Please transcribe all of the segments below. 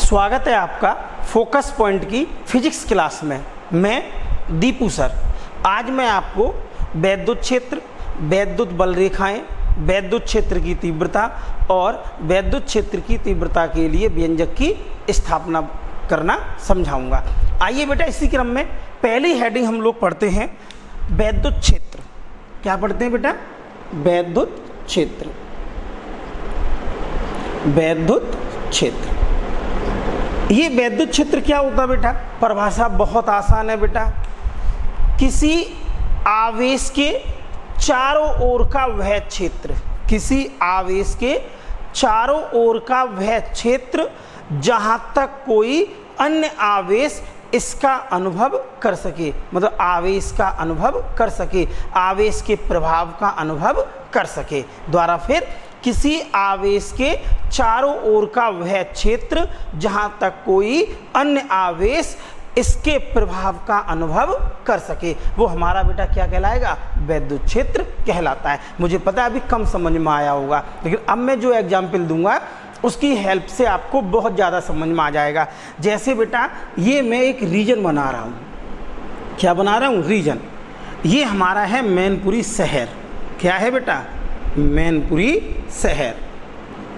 स्वागत है आपका फोकस पॉइंट की फिजिक्स क्लास में। मैं दीपू सर। आज मैं आपको वैद्युत क्षेत्र, वैद्युत बल रेखाएं, वैद्युत क्षेत्र की तीव्रता और वैद्युत क्षेत्र की तीव्रता के लिए व्यंजक की स्थापना करना समझाऊंगा। आइए बेटा, इसी क्रम में पहली हेडिंग हम लोग पढ़ते हैं वैद्युत क्षेत्र। क्या पढ़ते हैं बेटा? वैद्युत क्षेत्र। वैद्युत क्षेत्र, ये वैद्युत क्षेत्र क्या होता है बेटा? परिभाषा बहुत आसान है बेटा। किसी आवेश के चारों ओर का वह क्षेत्र, किसी आवेश के चारों ओर का वह क्षेत्र जहां तक कोई अन्य आवेश इसका अनुभव कर सके, मतलब आवेश का अनुभव कर सके, आवेश के प्रभाव का अनुभव कर सके। द्वारा फिर किसी आवेश के चारों ओर का वह क्षेत्र जहां तक कोई अन्य आवेश इसके प्रभाव का अनुभव कर सके, वो हमारा बेटा क्या कहलाएगा? वैद्युत क्षेत्र कहलाता है। मुझे पता है अभी कम समझ में आया होगा, लेकिन अब मैं जो एग्जाम्पल दूंगा उसकी हेल्प से आपको बहुत ज़्यादा समझ में आ जाएगा। जैसे बेटा, ये मैं एक रीजन बना रहा हूँ। क्या बना रहा हूँ? रीजन। ये हमारा है मैनपुरी शहर। क्या है बेटा? मैनपुरी शहर।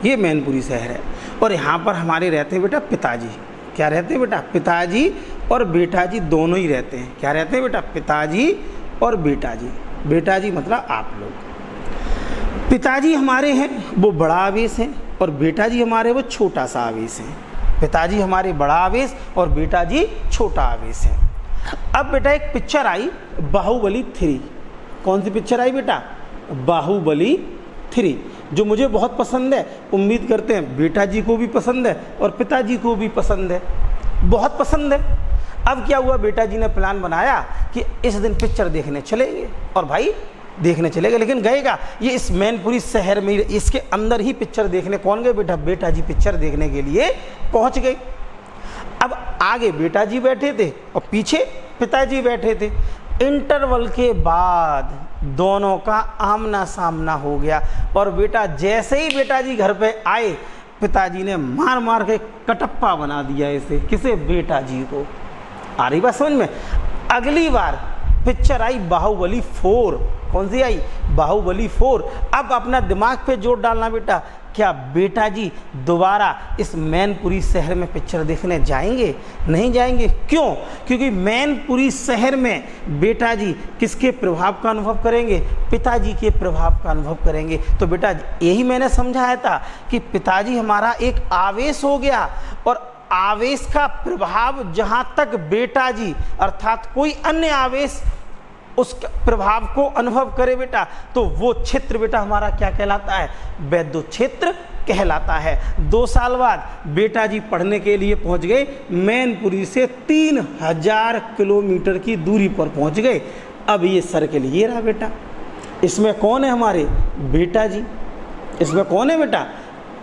ये मैनपुरी शहर है और यहाँ पर हमारे रहते हैं बेटा पिताजी। क्या रहते हैं बेटा? पिताजी और बेटा जी दोनों ही रहते हैं। क्या रहते हैं बेटा? पिताजी और बेटा जी। बेटा जी मतलब आप लोग। पिताजी हमारे हैं वो बड़ा आवेश है और बेटा जी हमारे वो छोटा सा आवेश है। पिताजी हमारे बड़ा आवेश और बेटा जी छोटा आवेश है। अब बेटा एक पिक्चर आई बाहुबली 3। कौन सी पिक्चर आई बेटा? बाहुबली 3, जो मुझे बहुत पसंद है। उम्मीद करते हैं बेटा जी को भी पसंद है और पिताजी को भी पसंद है, बहुत पसंद है। अब क्या हुआ, बेटा जी ने प्लान बनाया कि इस दिन पिक्चर देखने चलेंगे। और भाई देखने चले गए, लेकिन गएगा ये इस मैनपुरी शहर में, इसके अंदर ही पिक्चर देखने। कौन गए बेटा? बेटा जी पिक्चर देखने के लिए पहुंच गए। अब आगे बेटा जी बैठे थे और पीछे पिताजी बैठे थे। इंटरवल के बाद दोनों का आमना सामना हो गया और बेटा जैसे ही बेटा जी घर पे आए, पिताजी ने मार मार के कटप्पा बना दिया इसे। किसे? बेटा जी को। आ रही बात समझ में? अगली बार पिक्चर आई बाहुबली 4। कौन सी आई? बाहुबली 4। अब अपना दिमाग पे जोर डालना बेटा, क्या बेटा जी दोबारा इस मैनपुरी शहर में पिक्चर देखने जाएंगे? नहीं जाएंगे। क्यों? क्योंकि मैनपुरी शहर में बेटा जी किसके प्रभाव का अनुभव करेंगे? पिताजी के प्रभाव का अनुभव करेंगे। तो बेटा यही मैंने समझाया था कि पिताजी हमारा एक आवेश हो गया और आवेश का प्रभाव जहां तक बेटा जी अर्थात कोई अन्य आवेश उस प्रभाव को अनुभव करे बेटा, तो वो क्षेत्र बेटा हमारा क्या कहलाता है? वैद्युत क्षेत्र कहलाता है। 2 साल बाद बेटा जी पढ़ने के लिए पहुंच गए मैनपुरी से 3000 किलोमीटर की दूरी पर पहुंच गए। अब ये सर्कल ये रहा बेटा, इसमें कौन है? हमारे बेटा जी। इसमें कौन है बेटा?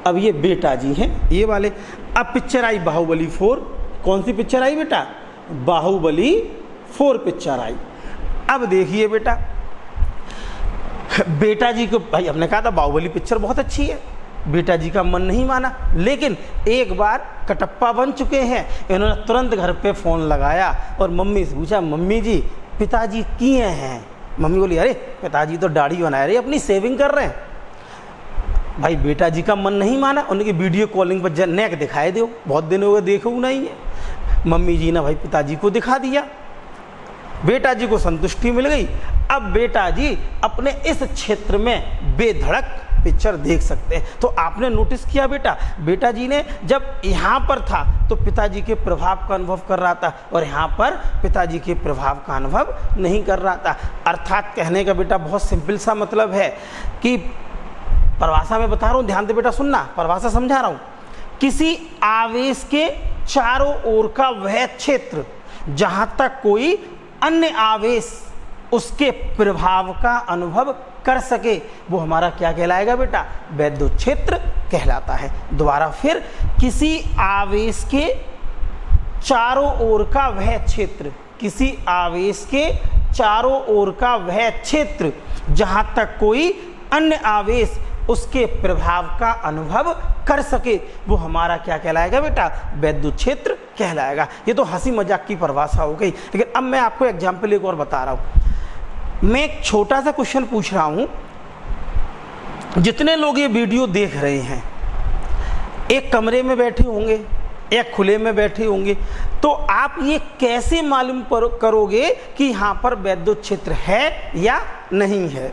अब ये बेटा जी हैं, ये वाले। अब पिक्चर आई बाहुबली 4। कौन सी पिक्चर आई बेटा? बाहुबली 4 पिक्चर आई। अब देखिए बेटा, बेटा जी को भाई हमने कहा था बाहुबली पिक्चर बहुत अच्छी है, बेटा जी का मन नहीं माना। लेकिन एक बार कटप्पा बन चुके हैं, इन्होंने तुरंत घर पे फ़ोन लगाया और मम्मी से पूछा, मम्मी जी पिताजी किए हैं? मम्मी बोली, अरे पिताजी तो दाढ़ी बना रहे, अपनी सेविंग कर रहे हैं। भाई बेटा जी का मन नहीं माना, उनकी वीडियो कॉलिंग पर नेक दिखाए दो, बहुत दिन हो गए देखो नहीं है। मम्मी जी ने भाई पिताजी को दिखा दिया, बेटा जी को संतुष्टि मिल गई। अब बेटा जी अपने इस क्षेत्र में बेधड़क पिक्चर देख सकते हैं। तो आपने नोटिस किया बेटा, बेटा जी ने जब यहाँ पर था तो पिताजी के प्रभाव का अनुभव कर रहा था और यहाँ पर पिताजी के प्रभाव का अनुभव नहीं कर रहा था। अर्थात कहने का बेटा बहुत सिंपल सा मतलब है कि परिभाषा में बता रहा हूँ, ध्यान से बेटा सुनना, परिभाषा समझा रहा हूँ। किसी आवेश के चारों ओर का वह क्षेत्र जहाँ तक कोई अन्य आवेश उसके प्रभाव का अनुभव कर सके, वो हमारा क्या कहलाएगा बेटा? वैद्युत क्षेत्र कहलाता है। दोबारा फिर, किसी आवेश के चारों ओर का वह क्षेत्र, किसी आवेश के चारों ओर का वह क्षेत्र जहां तक कोई अन्य आवेश उसके प्रभाव का अनुभव कर सके, वो हमारा क्या कहलाएगा बेटा, वैद्युत क्षेत्र कहलाएगा। ये तो हंसी मजाक की परिभाषा हो गई, लेकिन अब मैं आपको एग्जाम्पल एक और बता रहा हूँ। मैं एक छोटा सा क्वेश्चन पूछ रहा हूँ। जितने लोग ये वीडियो देख रहे हैं, एक कमरे में बैठे होंगे, एक खुले में बैठे होंगे, तो आप ये कैसे मालूम करोगे कि यहाँ पर वैद्युत क्षेत्र है या नहीं है?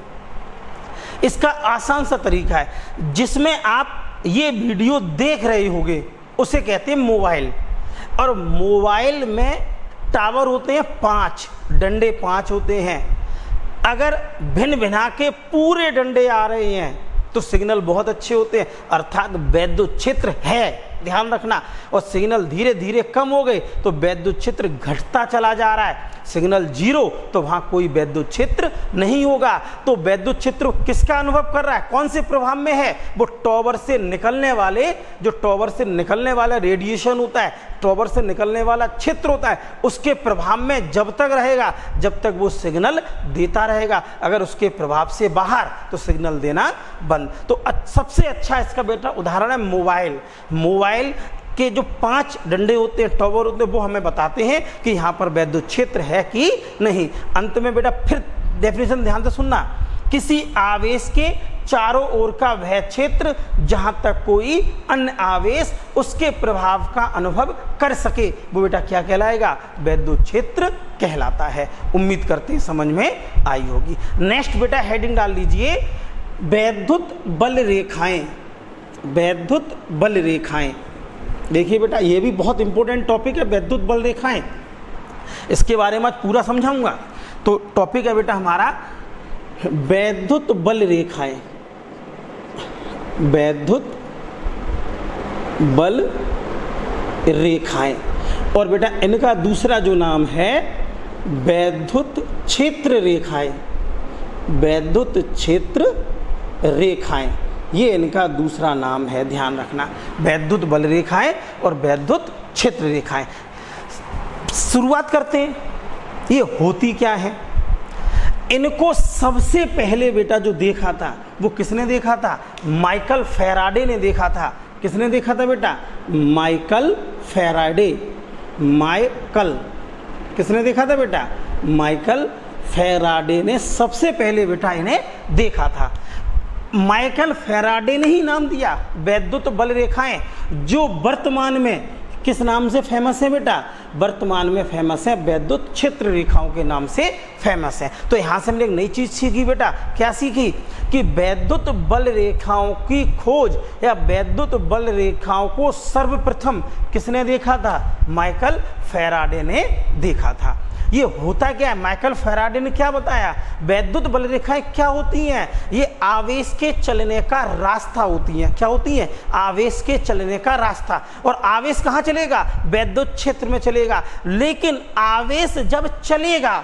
इसका आसान सा तरीका है, जिसमें आप ये वीडियो देख रहे होगे उसे कहते हैं मोबाइल। और मोबाइल में टावर होते हैं 5, डंडे 5 होते हैं। अगर भिन्न भिना के पूरे डंडे आ रहे हैं तो सिग्नल बहुत अच्छे होते हैं, अर्थात वैद्युत क्षेत्र है, ध्यान रखना। और सिग्नल धीरे धीरे कम हो गए तो वैद्युत क्षेत्र घटता चला जा रहा है। सिग्नल 0 तो वहां कोई वैद्युत क्षेत्र नहीं होगा। तो वैद्युत क्षेत्र किसका अनुभव कर रहा है, कौन से प्रभाव में है? वो टॉवर से निकलने वाले, जो टॉवर से निकलने वाला रेडिएशन होता है, टॉवर से निकलने वाला क्षेत्र होता है, उसके प्रभाव में जब तक रहेगा जब तक वो सिग्नल देता रहेगा। अगर उसके प्रभाव से बाहर तो सिग्नल देना बंद। तो सबसे अच्छा इसका बेटा उदाहरण है मोबाइल। मोबाइल के जो 5 डंडे होते हैं, टॉवर होते हैं, वो हमें बताते हैं कि यहाँ पर वैद्युत क्षेत्र है कि नहीं। अंत में बेटा फिर डेफिनेशन ध्यान से सुनना, किसी आवेश के चारों ओर का वह क्षेत्र जहाँ तक कोई अन्य आवेश उसके प्रभाव का अनुभव कर सके, वो बेटा क्या कहलाएगा, वैद्युत क्षेत्र कहलाता है। उम्मीद करते हैं समझ में आई होगी। नेक्स्ट बेटा हेडिंग डाल लीजिए, वैद्युत बल रेखाएं। वैद्युत बल रेखाएं, देखिए बेटा ये भी बहुत इंपॉर्टेंट टॉपिक है, वैद्युत बल रेखाएं। इसके बारे में आज पूरा समझाऊंगा। तो टॉपिक है बेटा हमारा वैद्युत बल रेखाएं। वैद्युत बल रेखाएं, और बेटा इनका दूसरा जो नाम है वैद्युत क्षेत्र रेखाएं। वैद्युत क्षेत्र रेखाएं, ये इनका दूसरा नाम है, ध्यान रखना। वैद्युत बल रेखाएं और वैद्युत क्षेत्र रेखाएं। शुरुआत करते हैं, ये होती क्या है। इनको सबसे पहले बेटा जो देखा था वो किसने देखा था, माइकल फैराडे ने देखा था। किसने देखा था बेटा, माइकल फैराडे। माइकल किसने देखा था बेटा, माइकल फैराडे ने सबसे पहले बेटा इन्हें देखा था। माइकल फैराडे ने ही नाम दिया वैद्युत बल रेखाएं, जो वर्तमान में किस नाम से फेमस है बेटा, वर्तमान में फेमस है वैद्युत क्षेत्र रेखाओं के नाम से फेमस है। तो यहाँ से हमने एक नई चीज सीखी बेटा, क्या सीखी कि वैद्युत बल रेखाओं की खोज या वैद्युत बल रेखाओं को सर्वप्रथम किसने देखा था, माइकल फैराडे ने देखा था। ये होता क्या है, माइकल फैराडे ने क्या बताया, वैद्युत बल रेखाएं क्या होती हैं, ये आवेश के चलने का रास्ता होती हैं। क्या होती हैं, आवेश के चलने का रास्ता। और आवेश कहाँ चलेगा, वैद्युत क्षेत्र में चलेगा। लेकिन आवेश जब चलेगा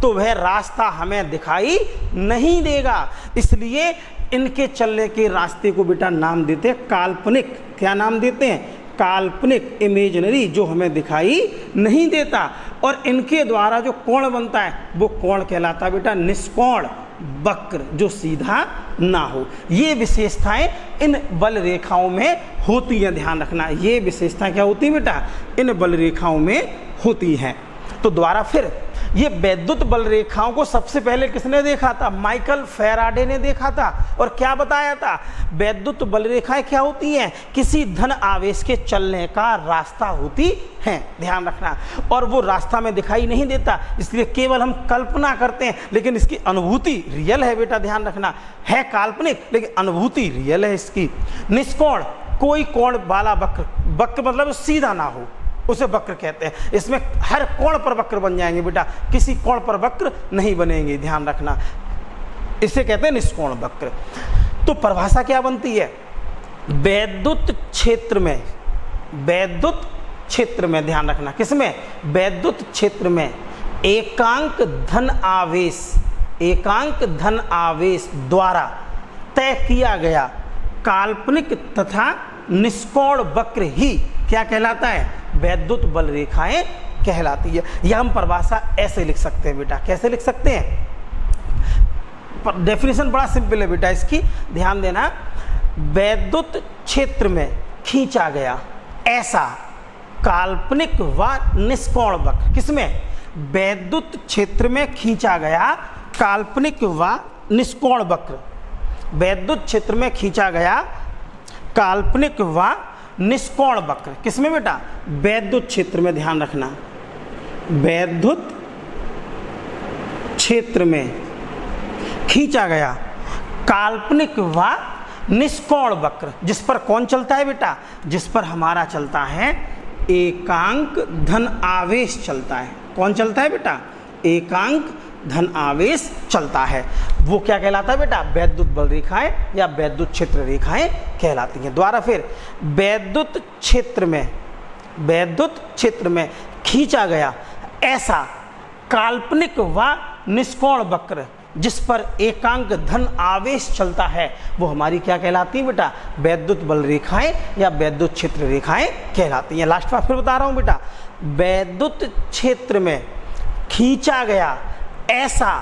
तो वह रास्ता हमें दिखाई नहीं देगा, इसलिए इनके चलने के रास्ते को बेटा नाम देते हैं काल्पनिक। क्या नाम देते हैं, काल्पनिक, इमेजिनरी, जो हमें दिखाई नहीं देता। और इनके द्वारा जो कोण बनता है वो कोण कहलाता है बेटा निष्कोण वक्र, जो सीधा ना हो। ये विशेषताएं इन बल रेखाओं में होती हैं, ध्यान रखना। ये विशेषताएं क्या होती हैं बेटा, इन बल रेखाओं में होती हैं। तो द्वारा फिर ये वैद्युत बल रेखाओं को सबसे पहले किसने देखा था, माइकल फैराडे ने देखा था। और क्या बताया था, वैद्युत बल रेखाएं क्या होती हैं, किसी धन आवेश के चलने का रास्ता होती हैं, ध्यान रखना। और वो रास्ता में दिखाई नहीं देता, इसलिए केवल हम कल्पना करते हैं, लेकिन इसकी अनुभूति रियल है बेटा, ध्यान रखना। है काल्पनिक लेकिन अनुभूति रियल है इसकी। निष्कोण, कोई कोण वाला वक्र, वक्र मतलब सीधा ना हो, उसे वक्र कहते हैं। इसमें हर कोण पर वक्र बन जाएंगे बेटा, किसी कोण पर वक्र नहीं बनेंगे, ध्यान रखना। इसे कहते हैं निष्कोण वक्र। तो परिभाषा क्या बनती है, वैद्युत क्षेत्र में, वैद्युत क्षेत्र में, ध्यान रखना, किसमें, वैद्युत क्षेत्र में एकांक धन आवेश, एकांक धन आवेश द्वारा तय किया गया काल्पनिक तथा निष्कोण वक्र ही क्या कहलाता है, वैद्युत बल रेखाएं कहलाती है। यह हम परिभाषा ऐसे लिख सकते हैं बेटा, कैसे लिख सकते हैं, डेफिनेशन बड़ा सिंपल है बेटा इसकी, ध्यान देना। वैद्युत क्षेत्र में खींचा गया ऐसा काल्पनिक व निष्कोण वक्र, किसमें? वैद्युत क्षेत्र में खींचा गया काल्पनिक व निष्कोण वक्र। वैद्युत क्षेत्र में खींचा गया काल्पनिक व निष्कोण वक्र, किसमें बेटा? वैद्युत क्षेत्र में, ध्यान रखना। वैद्युत क्षेत्र में खींचा गया काल्पनिक व निष्कोण वक्र, जिस पर कौन चलता है बेटा? जिस पर हमारा चलता है एकांक धन आवेश चलता है। कौन चलता है बेटा? एकांक धन आवेश चलता है। वो क्या कहलाता है बेटा? वैद्युत बल रेखाएं या वैद्युत क्षेत्र रेखाएं कहलाती हैं। द्वारा फिर वैद्युत क्षेत्र में खींचा गया ऐसा काल्पनिक व निष्कोण वक्र जिस पर एकांक धन आवेश चलता है, वो हमारी क्या कहलाती है बेटा? वैद्युत बल रेखाएं या वैद्युत क्षेत्र रेखाएं कहलाती हैं। लास्ट बार फिर बता रहा हूं बेटा, वैद्युत क्षेत्र में खींचा गया ऐसा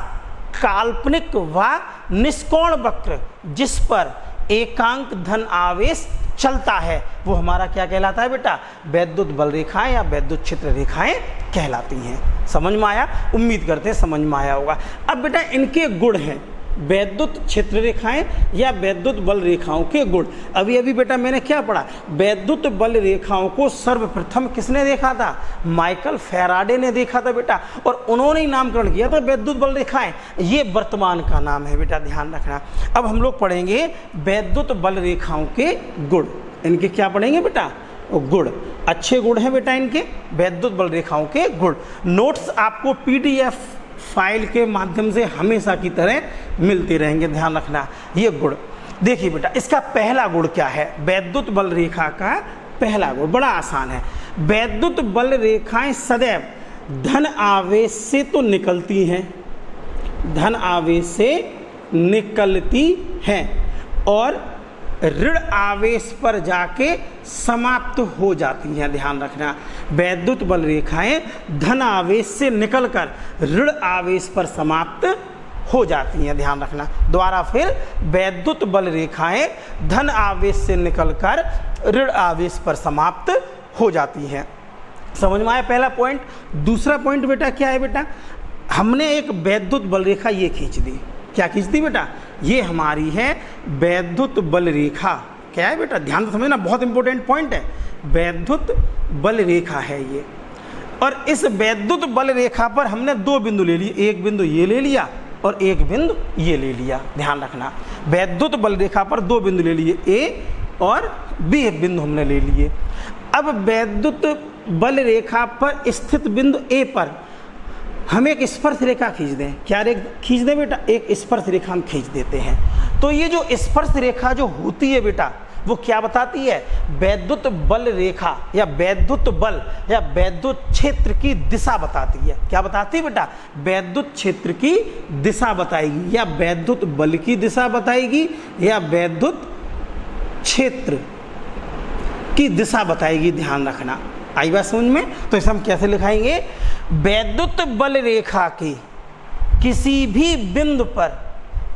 काल्पनिक व निष्कोण वक्र जिस पर एकांक धन आवेश चलता है, वो हमारा क्या कहलाता है बेटा? वैद्युत बल रेखाएं या वैद्युत क्षेत्र रेखाएं कहलाती हैं। समझ में आया? उम्मीद करते हैं समझ में आया होगा। अब बेटा इनके गुण हैं, वैद्युत क्षेत्र रेखाएं या वैद्युत बल रेखाओं के गुण। अभी अभी बेटा मैंने क्या पढ़ा? वैद्युत बल रेखाओं को सर्वप्रथम किसने देखा था? माइकल फैराडे ने देखा था बेटा, और उन्होंने ही नामकरण किया था वैद्युत बल रेखाएं। ये वर्तमान का नाम है बेटा, ध्यान रखना। अब हम लोग पढ़ेंगे वैद्युत बल रेखाओं के गुण। इनके क्या पढ़ेंगे बेटा? गुण। अच्छे गुण हैं बेटा इनके, वैद्युत बल रेखाओं के गुण। नोट्स आपको PDF फाइल के माध्यम से हमेशा की तरह मिलते रहेंगे, ध्यान रखना। ये गुण देखिए बेटा, इसका पहला गुण क्या है? वैद्युत बल रेखा का पहला गुण बड़ा आसान है। वैद्युत बल रेखाएं सदैव धन आवेश से तो निकलती हैं, धन आवेश से निकलती हैं और ऋण आवेश पर जाके समाप्त हो जाती हैं। ध्यान रखना, वैद्युत बल रेखाएं धन आवेश से निकलकर ऋण आवेश पर समाप्त हो जाती हैं। ध्यान रखना। द्वारा फिर वैद्युत बल रेखाएं धन आवेश से निकलकर ऋण आवेश पर समाप्त हो जाती हैं। समझ में आया पहला पॉइंट? दूसरा पॉइंट बेटा क्या है बेटा? हमने एक वैद्युत बल रेखा ये खींच दी। क्या खींच दी बेटा? ये हमारी है वैद्युत बल रेखा। क्या है बेटा? ध्यान से समझना, बहुत इंपॉर्टेंट पॉइंट है। वैद्युत बल रेखा है ये, और इस वैद्युत बल रेखा पर हमने दो बिंदु ले लिए, एक बिंदु ये ले लिया और एक बिंदु ये ले लिया। ध्यान रखना, वैद्युत बल रेखा पर दो बिंदु ले लिए, ए और बी बिंदु हमने ले लिए। अब वैद्युत बल रेखा पर स्थित बिंदु ए पर हम एक स्पर्श रेखा खींच दें। क्या खींच दें बेटा? एक स्पर्श रेखा हम खींच देते हैं। तो ये जो स्पर्श रेखा जो होती है बेटा, वो क्या बताती है? वैद्युत बल रेखा या वैद्युत बल या वैद्युत क्षेत्र की दिशा बताती है। क्या बताती है बेटा? वैद्युत क्षेत्र की दिशा बताएगी, या वैद्युत बल की दिशा बताएगी, या वैद्युत क्षेत्र की दिशा बताएगी। ध्यान रखना, आई बात समझ में? तो इसे हम कैसे लिखाएंगे? वैद्युत बल रेखा के किसी भी बिंदु पर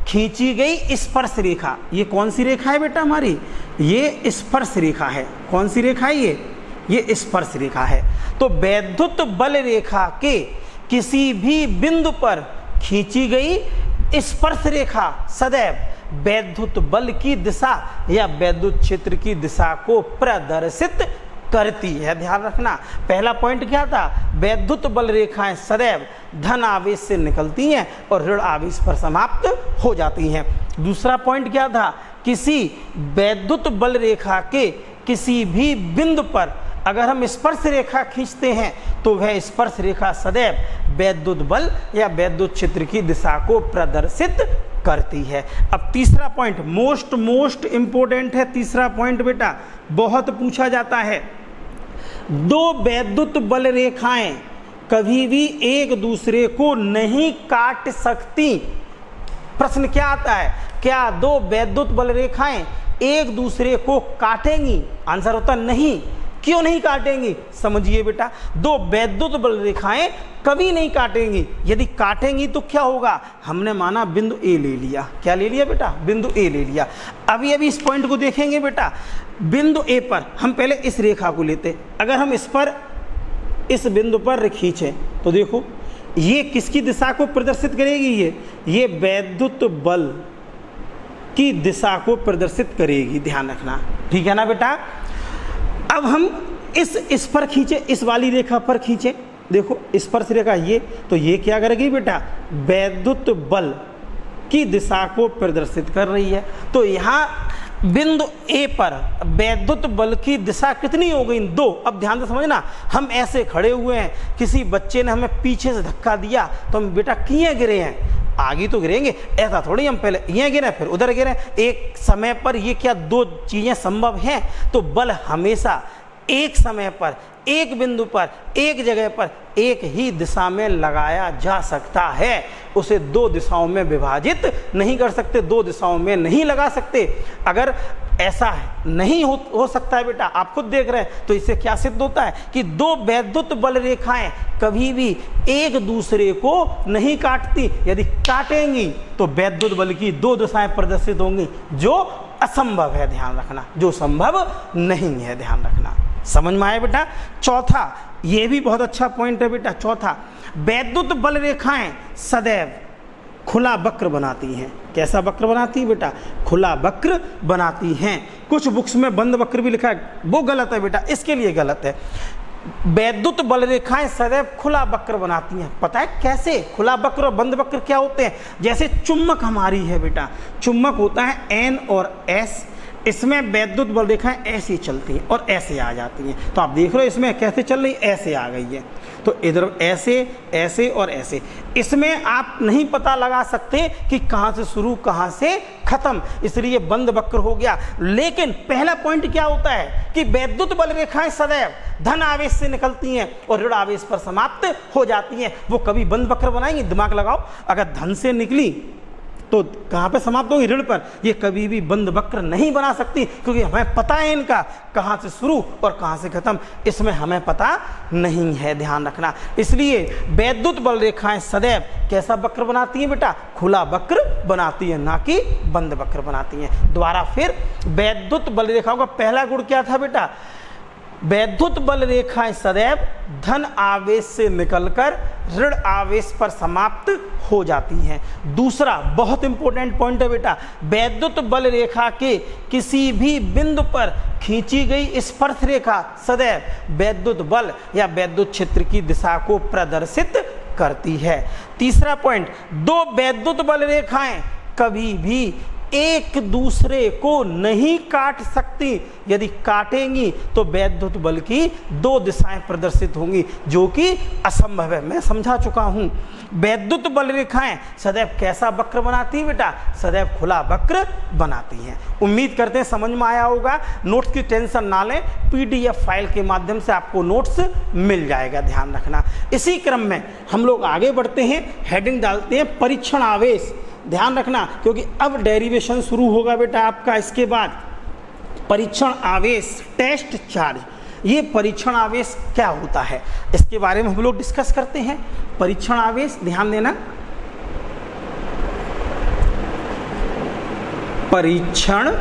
खींची गई स्पर्श रेखा, ये कौन सी रेखा है बेटा हमारी? ये स्पर्श रेखा है। कौन सी रेखा है ये स्पर्श रेखा है। तो वैद्युत बल रेखा के किसी भी बिंदु पर खींची गई स्पर्श रेखा सदैव वैद्युत बल की दिशा या वैद्युत क्षेत्र की दिशा को प्रदर्शित करती है। ध्यान रखना, पहला पॉइंट क्या था? वैद्युत बल रेखाएं सदैव धन आवेश से निकलती हैं और ऋण आवेश पर समाप्त हो जाती हैं। दूसरा पॉइंट क्या था? किसी वैद्युत बल रेखा के किसी भी बिंदु पर अगर हम स्पर्श रेखा खींचते हैं तो वह स्पर्श रेखा सदैव वैद्युत बल या वैद्युत क्षेत्र की दिशा को प्रदर्शित करती है। अब तीसरा पॉइंट मोस्ट इंपोर्टेंट है। तीसरा पॉइंट बेटा बहुत पूछा जाता है। दो वैद्युत बल रेखाएं कभी भी एक दूसरे को नहीं काट सकती। प्रश्न क्या आता है? क्या दो वैद्युत बल रेखाएं एक दूसरे को काटेंगी? आंसर होता नहीं। क्यों नहीं काटेंगी? समझिए बेटा, दो वैद्युत बल रेखाएं कभी नहीं काटेंगी। यदि काटेंगी तो क्या होगा? हमने माना बिंदु ए ले लिया। क्या ले लिया बेटा? बिंदु ए ले लिया। अभी इस पॉइंट को देखेंगे बेटा। बिंदु ए पर हम पहले इस रेखा को लेते, अगर हम इस बिंदु पर खींचे तो देखो ये किसकी दिशा को प्रदर्शित करेगी? ये वैद्युत बल की दिशा को प्रदर्शित करेगी, ध्यान रखना, ठीक है ना बेटा। अब हम इस पर खींचे, इस वाली रेखा पर खींचे, देखो स्पर्श रेखा ये, तो ये क्या करेगी बेटा? वैद्युत बल की दिशा को प्रदर्शित कर रही है। तो यहाँ बिंदु ए पर वैद्युत बल की दिशा कितनी हो गई? 2। अब ध्यान से समझना, हम ऐसे खड़े हुए हैं, किसी बच्चे ने हमें पीछे से धक्का दिया तो हम बेटा किए गिरे हैं? आगे तो गिरेंगे, ऐसा थोड़ी हम पहले यहाँ गिरे फिर उधर गिरे। एक समय पर ये क्या 2 चीजें संभव हैं? तो बल हमेशा एक समय पर, एक बिंदु पर, एक जगह पर, एक ही दिशा में लगाया जा सकता है। उसे 2 दिशाओं में विभाजित नहीं कर सकते, 2 दिशाओं में नहीं लगा सकते। अगर ऐसा नहीं हो सकता है बेटा, आप खुद देख रहे हैं, तो इससे क्या सिद्ध होता है कि 2 वैद्युत बल रेखाएं कभी भी एक दूसरे को नहीं काटती। यदि काटेंगी तो वैद्युत बल की 2 दिशाएं प्रदर्शित होंगी, जो असंभव है, ध्यान रखना, जो संभव नहीं है, ध्यान रखना। समझ में आया बेटा? चौथा, ये भी बहुत अच्छा पॉइंट है बेटा। चौथा, वैद्युत बल रेखाएं सदैव खुला वक्र बनाती हैं। कैसा वक्र बनाती है बेटा? खुला वक्र बनाती हैं। कुछ बुक्स में बंद वक्र भी लिखा है, वो गलत है बेटा, इसके लिए गलत है। वैद्युत बल रेखाएं सदैव खुला वक्र बनाती हैं। पता है कैसे? खुला वक्र और बंद वक्र क्या होते हैं? जैसे चुम्बक हमारी है बेटा, चुम्बक होता है N और S, इसमें वैद्युत बल रेखाएं ऐसे चलती हैं और ऐसे आ जाती हैं। तो आप देख रहे हो इसमें कैसे चल रही, ऐसे आ गई है, तो इधर ऐसे, ऐसे और ऐसे। इसमें आप नहीं पता लगा सकते कि कहाँ से शुरू कहाँ से खत्म, इसलिए बंद वक्र हो गया। लेकिन पहला पॉइंट क्या होता है कि वैद्युत बल रेखाएं सदैव धन आवेश से निकलती हैं और ऋण आवेश पर समाप्त हो जाती हैं। वो कभी बंद वक्र बनाएंगी? दिमाग लगाओ, अगर धन से निकली तो कहाँ पे समाप्त होगी? ऋण पर। ये कभी भी बंद वक्र नहीं बना सकती, क्योंकि हमें पता है इनका कहाँ से शुरू और कहाँ से खत्म, इसमें हमें पता नहीं है, ध्यान रखना। इसलिए वैद्युत बल रेखाएं सदैव कैसा वक्र बनाती हैं बेटा? खुला वक्र बनाती है, ना कि बंद वक्र बनाती हैं। दोबारा फिर, वैद्युत बल रेखाओं का पहला गुण क्या था बेटा? वैद्युत बल रेखाएं सदैव धन आवेश से निकलकर ऋण आवेश पर समाप्त हो जाती हैं। दूसरा बहुत इंपॉर्टेंट पॉइंट है बेटा, वैद्युत बल रेखा के किसी भी बिंदु पर खींची गई स्पर्श रेखा सदैव वैद्युत बल या वैद्युत क्षेत्र की दिशा को प्रदर्शित करती है। तीसरा पॉइंट, 2 वैद्युत बल रेखाएं कभी भी एक दूसरे को नहीं काट सकती। यदि काटेंगी तो वैद्युत बल की 2 दिशाएं प्रदर्शित होंगी, जो कि असंभव है। मैं समझा चुका हूं। वैद्युत बल रेखाएं सदैव कैसा वक्र बनाती है बेटा? सदैव खुला वक्र बनाती हैं। उम्मीद करते हैं समझ में आया होगा। नोट्स की टेंशन ना लें, PDF फाइल के माध्यम से आपको नोट्स मिल जाएगा, ध्यान रखना। इसी क्रम में हम लोग आगे बढ़ते हैं, हेडिंग डालते हैं परीक्षण आवेश। ध्यान रखना, क्योंकि अब डेरिवेशन शुरू होगा बेटा आपका। इसके बाद परीक्षण आवेश, टेस्ट चार्ज। ये परीक्षण आवेश क्या होता है, इसके बारे में हम लोग डिस्कस करते हैं। परीक्षण आवेश, ध्यान देना, परीक्षण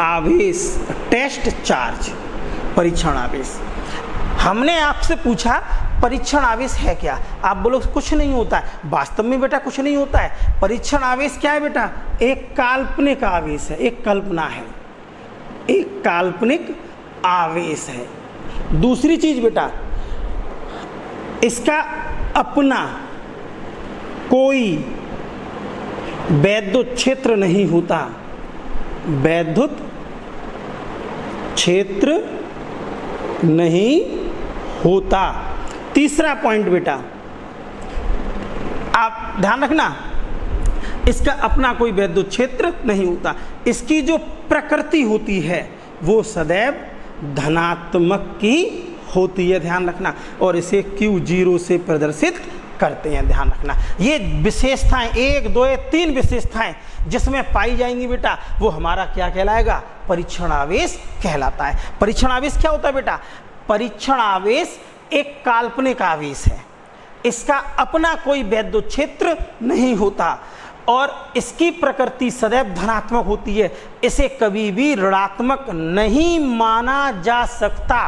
आवेश, टेस्ट चार्ज, परीक्षण आवेश। हमने आपसे पूछा परीक्षण आवेश है क्या? आप बोलो कुछ नहीं होता है। वास्तव में बेटा कुछ नहीं होता है। परीक्षण आवेश क्या है बेटा? एक काल्पनिक आवेश है, एक कल्पना है, एक काल्पनिक आवेश है। दूसरी चीज बेटा, इसका अपना कोई वैद्युत क्षेत्र नहीं होता, वैद्युत क्षेत्र नहीं होता। तीसरा पॉइंट बेटा, आप ध्यान रखना, इसका अपना कोई वैद्युत क्षेत्र नहीं होता। इसकी जो प्रकृति होती है वो सदैव धनात्मक की होती है, ध्यान रखना, और इसे Q0 से प्रदर्शित करते हैं। ध्यान रखना, ये विशेषताएं 1 2 3 विशेषताएं जिसमें पाई जाएंगी बेटा, वो हमारा क्या कहलाएगा? परीक्षण आवेश कहलाता है। परीक्षण आवेश क्या होता है बेटा? परीक्षण आवेश एक काल्पनिक आवेश है, इसका अपना कोई वैद्युत क्षेत्र नहीं होता और इसकी प्रकृति सदैव धनात्मक होती है, इसे कभी भी ऋणात्मक नहीं माना जा सकता।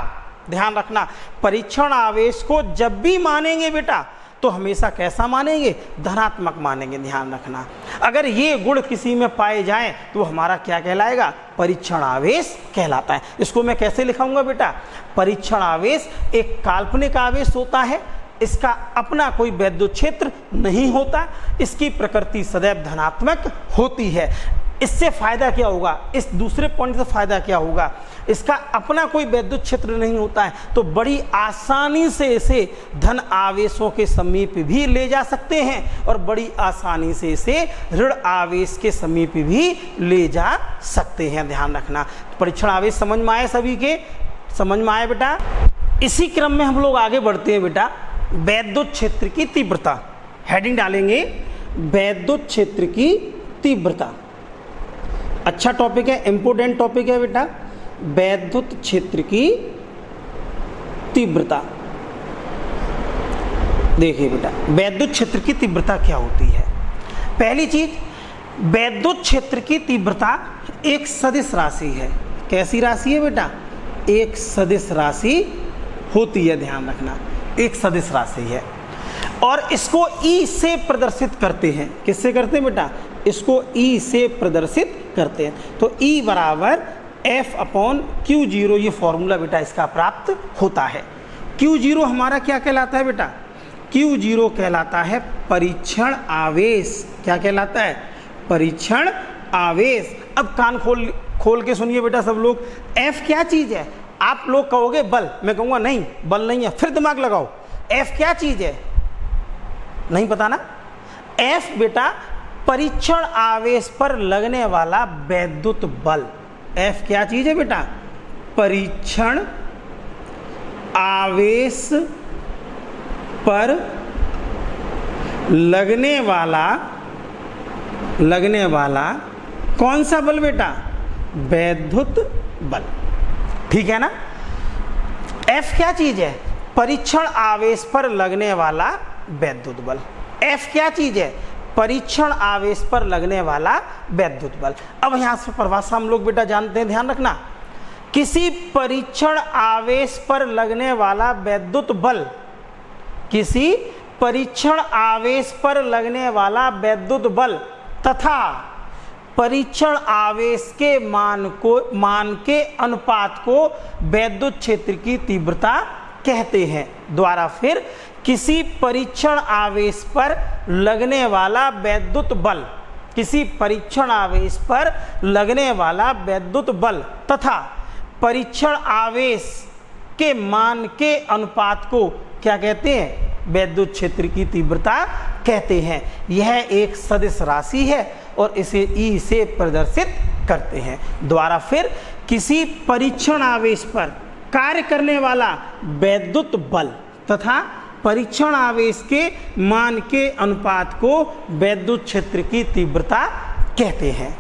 ध्यान रखना, परीक्षण आवेश को जब भी मानेंगे बेटा तो हमेशा कैसा मानेंगे? धनात्मक मानेंगे। ध्यान रखना, अगर ये गुण किसी में पाए जाएं तो हमारा क्या कहलाएगा? परीक्षण आवेश कहलाता है। इसको मैं कैसे लिखाऊंगा बेटा? परीक्षण आवेश एक काल्पनिक आवेश होता है, इसका अपना कोई वैद्युत क्षेत्र नहीं होता, इसकी प्रकृति सदैव धनात्मक होती है। इससे फायदा क्या होगा? इस दूसरे पॉइंट से फायदा क्या होगा? इसका अपना कोई वैद्युत क्षेत्र नहीं होता है तो बड़ी आसानी से इसे धन आवेशों के समीप भी ले जा सकते हैं और बड़ी आसानी से इसे ऋण आवेश के समीप भी ले जा सकते हैं। ध्यान रखना, परीक्षण आवेश समझ में आए? सभी के समझ में आए बेटा? इसी क्रम में हम लोग आगे बढ़ते हैं बेटा। वैद्युत क्षेत्र की तीव्रता, हेडिंग डालेंगे वैद्युत क्षेत्र की तीव्रता। अच्छा टॉपिक है, इंपोर्टेंट टॉपिक है बेटा, वैद्युत क्षेत्र की तीव्रता। देखिए बेटा, वैद्युत क्षेत्र की तीव्रता क्या होती है? पहली चीज, वैद्युत क्षेत्र की तीव्रता एक सदिश राशि है। कैसी राशि है बेटा? एक सदिश राशि होती है। ध्यान रखना, एक सदिश राशि है और इसको ई से प्रदर्शित करते हैं। किससे करते हैं बेटा? इसको ई से प्रदर्शित करते हैं। तो ई बराबर F/Q0, ये फॉर्मूला बेटा इसका प्राप्त होता है। Q0 हमारा क्या कहलाता है बेटा? Q0 कहलाता है परीक्षण आवेश। क्या कहलाता है? परीक्षण आवेश। अब कान खोल के सुनिए बेटा सब लोग। F क्या चीज़ है? आप लोग कहोगे बल, मैं कहूँगा नहीं बल नहीं है, फिर दिमाग लगाओ। F क्या चीज़ है? नहीं पता ना? F बेटा परीक्षण आवेश पर लगने वाला वैद्युत बल। F क्या चीज़ है बेटा? परीक्षण आवेश पर लगने वाला कौन सा बल बेटा? वैद्युत बल। ठीक है ना? F क्या चीज़ है? परीक्षण आवेश पर लगने वाला वैद्युत बल। F क्या चीज़ है? परीक्षण आवेश पर लगने वाला वैद्युत बल। अब यहाँ से परिभाषा हम लोग बेटा जानते हैं, ध्यान रखना। किसी परीक्षण आवेश पर लगने वाला वैद्युत बल, किसी परीक्षण आवेश पर लगने वाला वैद्युत बल तथा परीक्षण आवेश के मान के अनुपात को वैद्युत क्षेत्र की तीव्रता कहते हैं। द्वारा फिर किसी परीक्षण आवेश पर लगने वाला वैद्युत बल, किसी परीक्षण आवेश पर लगने वाला वैद्युत बल तथा परीक्षण आवेश के मान के अनुपात को क्या कहते हैं? वैद्युत क्षेत्र की तीव्रता कहते हैं। यह एक सदिश राशि है और इसे ई से प्रदर्शित करते हैं। द्वारा फिर किसी परीक्षण आवेश पर कार्य करने वाला वैद्युत बल तथा परीक्षण आवेश के मान के अनुपात को वैद्युत क्षेत्र की तीव्रता कहते हैं।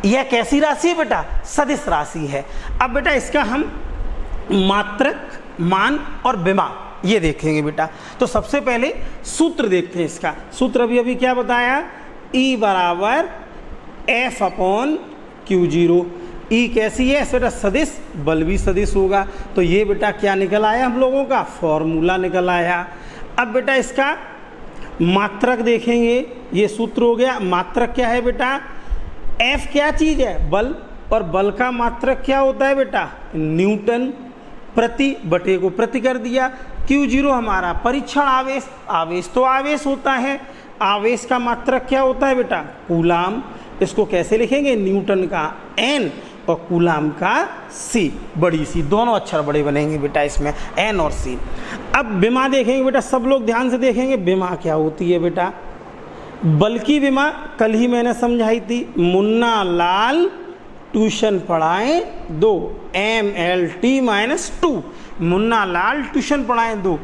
यह कैसी राशि है बेटा? सदिश राशि है। अब बेटा इसका हम मात्रक, मान और विमा ये देखेंगे बेटा। तो सबसे पहले सूत्र देखते हैं। इसका सूत्र अभी क्या बताया? E बराबर F/Q0। E कैसी है बेटा? सदिश, बल भी सदिश होगा। तो ये बेटा क्या निकल आया हम लोगों का? फॉर्मूला निकल आया। अब बेटा इसका मात्रक देखेंगे, ये सूत्र हो गया। मात्रक क्या है बेटा? F क्या चीज़ है? बल, और बल का मात्रक क्या होता है बेटा? न्यूटन प्रति बटे को प्रति कर दिया। Q0 हमारा परीक्षण आवेश, आवेश तो आवेश होता है, आवेश का मात्रक क्या होता है बेटा? कूलाम। इसको कैसे लिखेंगे? न्यूटन का N और कूलाम का C, बड़ी सी, दोनों अक्षर बड़े बनेंगे बेटा इसमें, N और C। अब विमा देखेंगे बेटा, सब लोग ध्यान से देखेंगे। विमा क्या होती है बेटा? बल की विमा कल ही मैंने समझाई थी। Munna Lal tuition पढ़ाएं 2, MLT-2। Munna Lal tuition पढ़ाएं 2।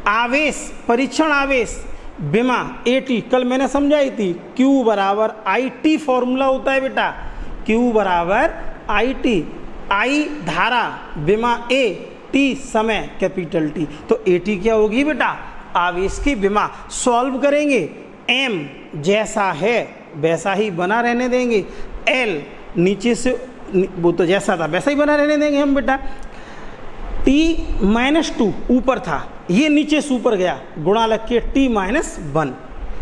आवेश, परीक्षण आवेश विमा AT, कल मैंने समझाई थी, Q बराबर IT फॉर्मूला होता है बेटा, Q बराबर IT, I धारा, विमा A, T समय कैपिटल T, तो AT क्या होगी बेटा, आवेश की विमा। सॉल्व करेंगे, M जैसा है वैसा ही बना रहने देंगे, L नीचे से वो तो जैसा था वैसा ही बना रहने देंगे हम बेटा। T-2 ऊपर था, ये नीचे से ऊपर गया, गुणा लग के T-1,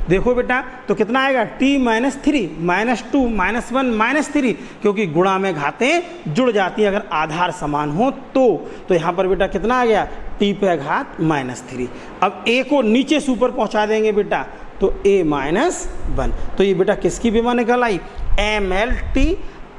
देखो बेटा तो कितना आएगा, T-3, -2 -1 -3, क्योंकि गुणा में घातें जुड़ जाती हैं अगर आधार समान हो तो यहाँ पर बेटा कितना आ गया, T पे घात -3। अब A को नीचे से ऊपर पहुँचा देंगे बेटा, तो A-1, तो ये बेटा किसकी विमा निकल आई, MLT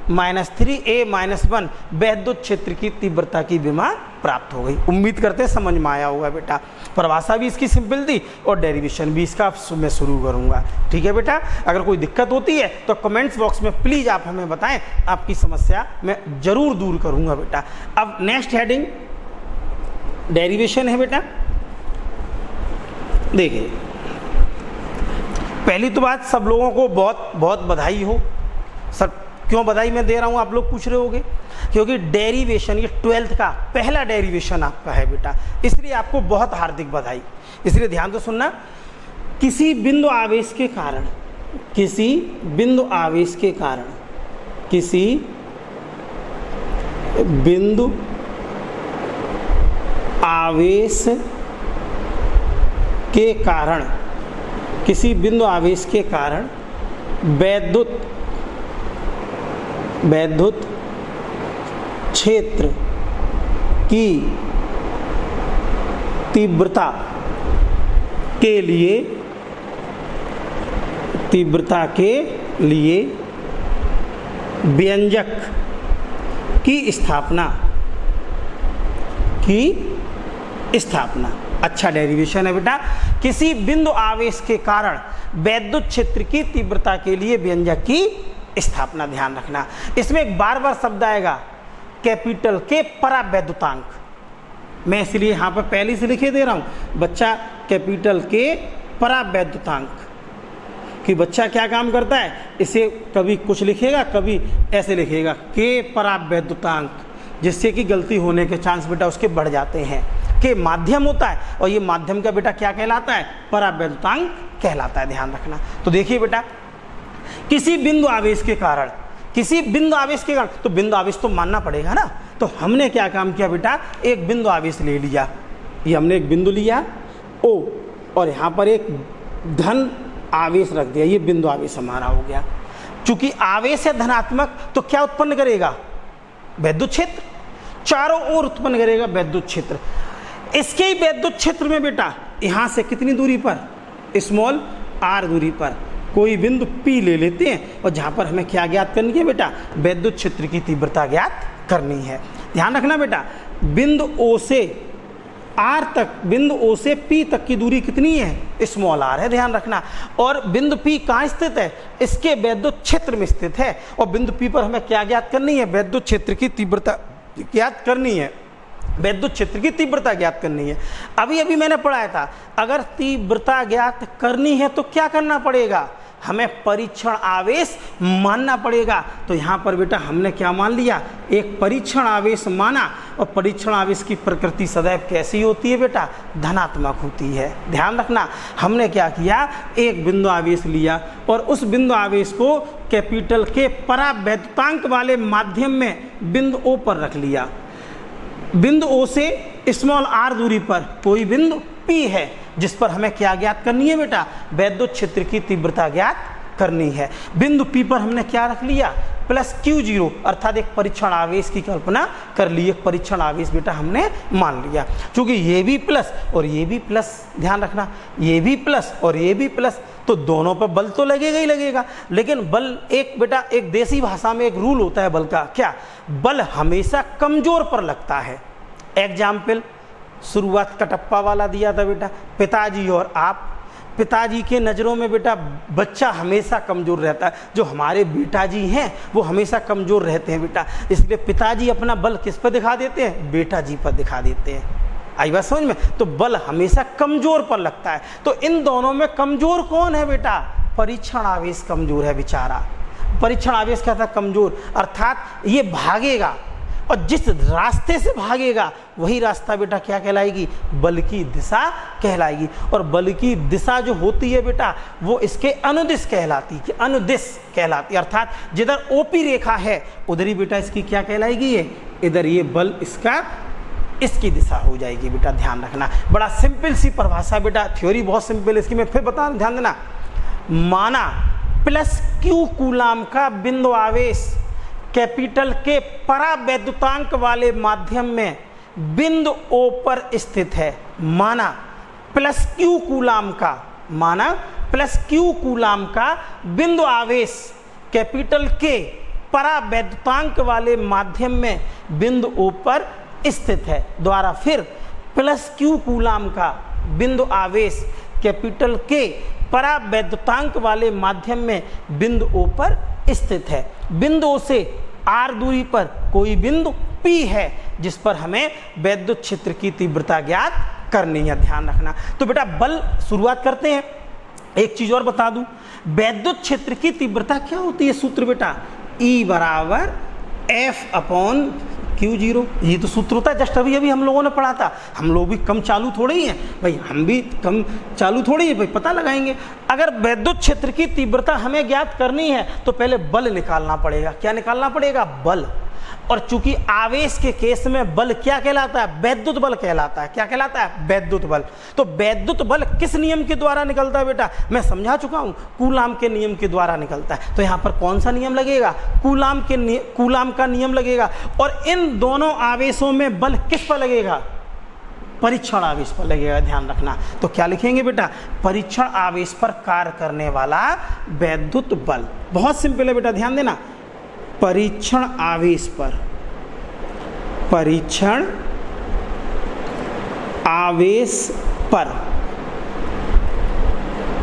-3A-1, वैद्युत क्षेत्र की तीव्रता की विमा प्राप्त हो गई। उम्मीद करते हैं समझ में आया होगा बेटा। परिभाषा भी इसकी सिंपल थी और डेरिवेशन भी इसका मैं शुरू करूंगा, ठीक है बेटा। अगर कोई दिक्कत होती है तो कमेंट्स बॉक्स में प्लीज़ आप हमें बताएं, आपकी समस्या मैं जरूर दूर करूंगा बेटा। अब नेक्स्ट हेडिंग डेरिवेशन है बेटा। देखिए, पहली तो बात, सब लोगों को बहुत बहुत बधाई हो। सर क्यों बधाई मैं दे रहा हूं, आप लोग पूछ रहे होंगे, क्योंकि डेरिवेशन ये 12th का पहला डेरिवेशन आपका है बेटा, इसलिए आपको बहुत हार्दिक बधाई। इसलिए ध्यान से सुनना, किसी बिंदु आवेश के कारण, किसी बिंदु आवेश के कारण, किसी बिंदु आवेश के कारण, किसी बिंदु आवेश के कारण वैद्युत क्षेत्र की तीव्रता के लिए व्यंजक की स्थापना अच्छा डेरिवेशन है बेटा। किसी बिंदु आवेश के कारण वैद्युत क्षेत्र की तीव्रता के लिए व्यंजक की स्थापना, ध्यान रखना। इसमें एक बार बार शब्द आएगा कैपिटल के परावैद्युतांक, मैं इसलिए यहाँ पर पहले से लिखे दे रहा हूँ बच्चा, कैपिटल के परावैद्युतांक कि बच्चा क्या काम करता है, इसे कभी कुछ लिखेगा कभी ऐसे लिखेगा के परावैद्युतांक, जिससे कि गलती होने के चांस बेटा उसके बढ़ जाते हैं। के माध्यम होता है और ये माध्यम का बेटा क्या कहलाता है, परावैद्युतांक कहलाता है, ध्यान रखना। तो देखिए बेटा, किसी बिंदु आवेश के कारण, किसी बिंदु आवेश के कारण, तो बिंदु आवेश तो मानना पड़ेगा ना। तो हमने क्या काम किया बेटा, एक बिंदु आवेश ले लिया, ये हमने एक बिंदु लिया O और यहाँ पर एक धन आवेश रख दिया, ये बिंदु आवेश हमारा हो गया। चूंकि आवेश है धनात्मक तो क्या उत्पन्न करेगा, वैद्युत क्षेत्र, चारों ओर उत्पन्न करेगा वैद्युत क्षेत्र। इसके ही वैद्युत क्षेत्र में बेटा यहाँ से कितनी दूरी पर, स्मॉल r दूरी पर कोई बिंदु P ले लेते हैं और जहाँ पर हमें क्या ज्ञात करनी है बेटा, वैद्युत क्षेत्र की तीव्रता ज्ञात करनी है। ध्यान रखना बेटा, बिंदु O से R तक, बिंदु O से P तक की दूरी कितनी है, स्मॉल r है, ध्यान रखना। और बिंदु P कहाँ स्थित है, इसके वैद्युत क्षेत्र में स्थित है। और बिंदु P पर हमें क्या ज्ञात करनी है, वैद्युत क्षेत्र की तीव्रता ज्ञात करनी है, वैद्युत क्षेत्र की तीव्रता ज्ञात करनी है। अभी अभी मैंने पढ़ाया था, अगर तीव्रता ज्ञात करनी है तो क्या करना पड़ेगा, हमें परीक्षण आवेश मानना पड़ेगा। तो यहाँ पर बेटा हमने क्या मान लिया, एक परीक्षण आवेश माना। और परीक्षण आवेश की प्रकृति सदैव कैसी होती है बेटा, धनात्मक होती है, ध्यान रखना। हमने क्या किया, एक बिंदु आवेश लिया और उस बिंदु आवेश को कैपिटल के परावैद्युतांक वाले माध्यम में बिंदु O पर रख लिया। बिंदु O से स्मॉल r दूरी पर कोई बिंदु P है, जिस पर हमें क्या ज्ञात करनी है बेटा, वैद्युत क्षेत्र की तीव्रता ज्ञात करनी है। बिंदु P पर हमने क्या रख लिया, प्लस Q0, अर्थात एक परीक्षण आवेश की कल्पना कर ली। एक परीक्षण आवेश बेटा हमने मान लिया। क्योंकि ये भी प्लस और ये भी प्लस, ध्यान रखना, ये भी प्लस और ये भी प्लस, तो दोनों पर बल तो लगेगा ही लगेगा। लेकिन बल एक बेटा, एक देसी भाषा में एक रूल होता है बल का, क्या, बल हमेशा कमजोर पर लगता है। एग्जाम्पल शुरुआत कटप्पा वाला दिया था बेटा, पिताजी और आप। पिताजी के नज़रों में बेटा बच्चा हमेशा कमज़ोर रहता है, जो हमारे बेटाजी हैं वो हमेशा कमज़ोर रहते हैं बेटा। इसलिए पिताजी अपना बल किस पर दिखा देते हैं, बेटा जी पर दिखा देते हैं। आई बात समझ में। तो बल हमेशा कमजोर पर लगता है। तो इन दोनों में कमजोर कौन है बेटा? परीक्षण आवेश कमजोर है बेचारा। परीक्षण आवेश क्या था? कमजोर, अर्थात ये भागेगा और जिस रास्ते से भागेगा वही रास्ता बेटा क्या कहलाएगी? बल की दिशा कहलाएगी। और बल की दिशा जो होती है बेटा वो इसके अनुदिश कहलाती है, अनुदिश कहलाती है, अर्थात जिधर ओपी रेखा है उधर ही बेटा इसकी क्या कहलाएगी? ये इधर ये बल इसका इसकी दिशा हो जाएगी बेटा, ध्यान रखना। बड़ा सिंपल सी परिभाषा बेटा, थ्योरी बहुत सिंपल है इसकी, मैं फिर बता, ध्यान देना। माना प्लस क्यू कूलाम का बिंदु आवेश कैपिटल के परावैद्युतांक वाले माध्यम में बिंदु O पर स्थित है। माना प्लस क्यू कूलाम का, माना प्लस क्यू कूलाम का बिंदु आवेश कैपिटल के परावैद्युतांक वाले माध्यम में बिंदु O पर स्थित है। द्वारा फिर प्लस क्यू कूलाम का बिंदु आवेश कैपिटल के परावैद्युतांक वाले माध्यम में बिंदु O पर स्थित है। बिंदु से r दूरी पर कोई बिंदु P है जिस पर हमें वैद्युत क्षेत्र की तीव्रता ज्ञात करनी है, ध्यान रखना। तो बेटा बल शुरुआत करते हैं। एक चीज और बता दूं, वैद्युत क्षेत्र की तीव्रता क्या होती है? सूत्र बेटा E बराबर F/Q0। ये तो सूत्र होता है, जस्ट अभी अभी हम लोगों ने पढ़ा था। हम लोग भी कम चालू थोड़े ही हैं भाई, हम भी कम चालू थोड़ी है भाई, पता लगाएंगे। अगर वैद्युत क्षेत्र की तीव्रता हमें ज्ञात करनी है तो पहले बल निकालना पड़ेगा। क्या निकालना पड़ेगा? बल। और चूंकि आवेश के केस में बल क्या कहलाता है? वैद्युत बल कहलाता है। क्या कहलाता है? वैद्युत बल। तो वैद्युत बल किस नियम के द्वारा निकलता है बेटा? मैं समझा चुका हूं, कूलाम के नियम के द्वारा निकलता है। तो यहां पर कौन सा नियम लगेगा? कूलाम का नियम लगेगा। और इन दोनों आवेशों में बल किस पर लगेगा? परीक्षण आवेश पर लगेगा, ध्यान रखना। तो क्या लिखेंगे बेटा? परीक्षण आवेश पर कार्य करने वाला वैद्युत बल। बहुत सिंपल है बेटा, ध्यान देना। परीक्षण आवेश पर, परीक्षण आवेश पर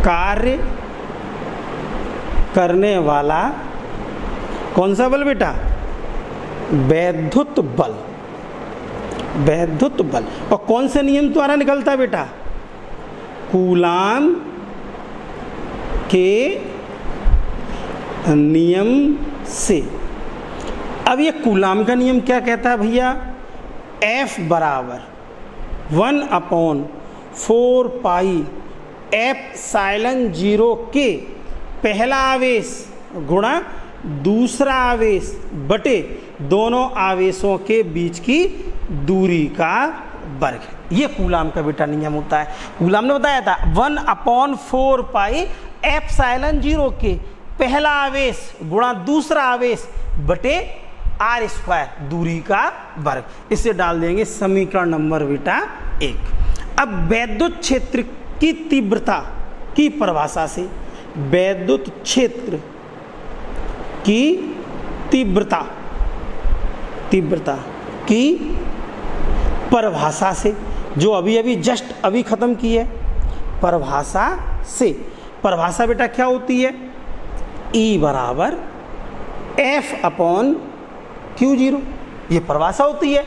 कार्य करने वाला कौन सा बल बेटा? वैद्युत बल। वैद्युत बल। और कौन से नियम द्वारा निकलता है बेटा? कूलाम के नियम से। अब ये कूलाम का नियम क्या कहता है भैया? F बराबर 1/4 पाई एप्सिलॉन0 के पहला आवेश गुणा दूसरा आवेश बटे दोनों आवेशों के बीच की दूरी का वर्ग। ये कूलाम का बेटा नियम होता है। कूलाम ने बताया था 1/4 पाई एप्सिलॉन0 के पहला आवेश गुणा दूसरा आवेश बटे r² दूरी का वर्ग। इसे डाल देंगे समीकरण नंबर बेटा 1। अब वैद्युत क्षेत्र की तीव्रता की परिभाषा से, वैद्युत क्षेत्र की तीव्रता की परिभाषा से, जो अभी अभी जस्ट अभी खत्म की है, परिभाषा से। परिभाषा बेटा क्या होती है? E बराबर F/Q0। ये परिभाषा होती है।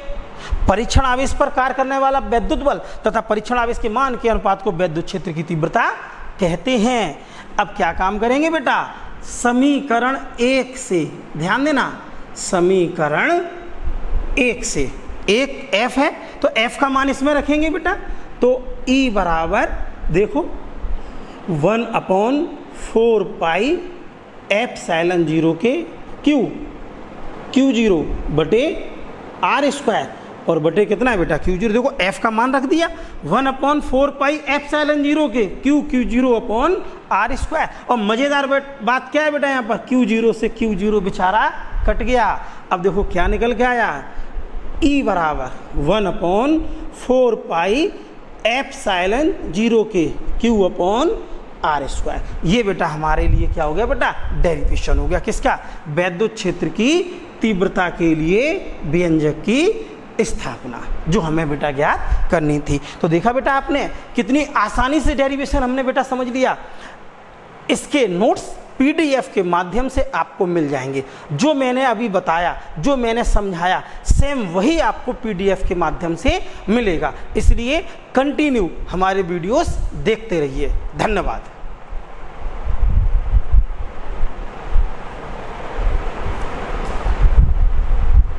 परीक्षण आवेश पर कार्य करने वाला वैद्युत बल तथा परीक्षण आवेश के मान के अनुपात को वैद्युत क्षेत्र की तीव्रता कहते हैं। अब क्या काम करेंगे बेटा? समीकरण 1 से, ध्यान देना, समीकरण 1 से, एक F है तो F का मान इसमें रखेंगे बेटा। तो E बराबर देखो 1/4 पाई एप्सिलॉन0 के Q0 बटे r² और बटे कितना है बेटा? Q0। देखो F का मान रख दिया 1/4 पाई एप्सिलॉन0 के Q0 r²। और मजेदार बात क्या है बेटा? यहाँ पर Q0 से Q0 बेचारा कट गया। अब देखो क्या निकल के आया? E बराबर 1/4 पाई एप्सिलॉन0 के Q/r²। ये बेटा हमारे लिए क्या हो गया बेटा? डेरिवेशन हो गया। किसका? वैद्युत क्षेत्र की तीव्रता के लिए व्यंजक की स्थापना, जो हमें बेटा ज्ञात करनी थी। तो देखा बेटा आपने कितनी आसानी से डेरिवेशन हमने बेटा समझ लिया। इसके नोट्स PDF के माध्यम से आपको मिल जाएंगे। जो मैंने अभी बताया, जो मैंने समझाया, सेम वही आपको PDF के माध्यम से मिलेगा। इसलिए कंटिन्यू हमारे वीडियोस देखते रहिए। धन्यवाद।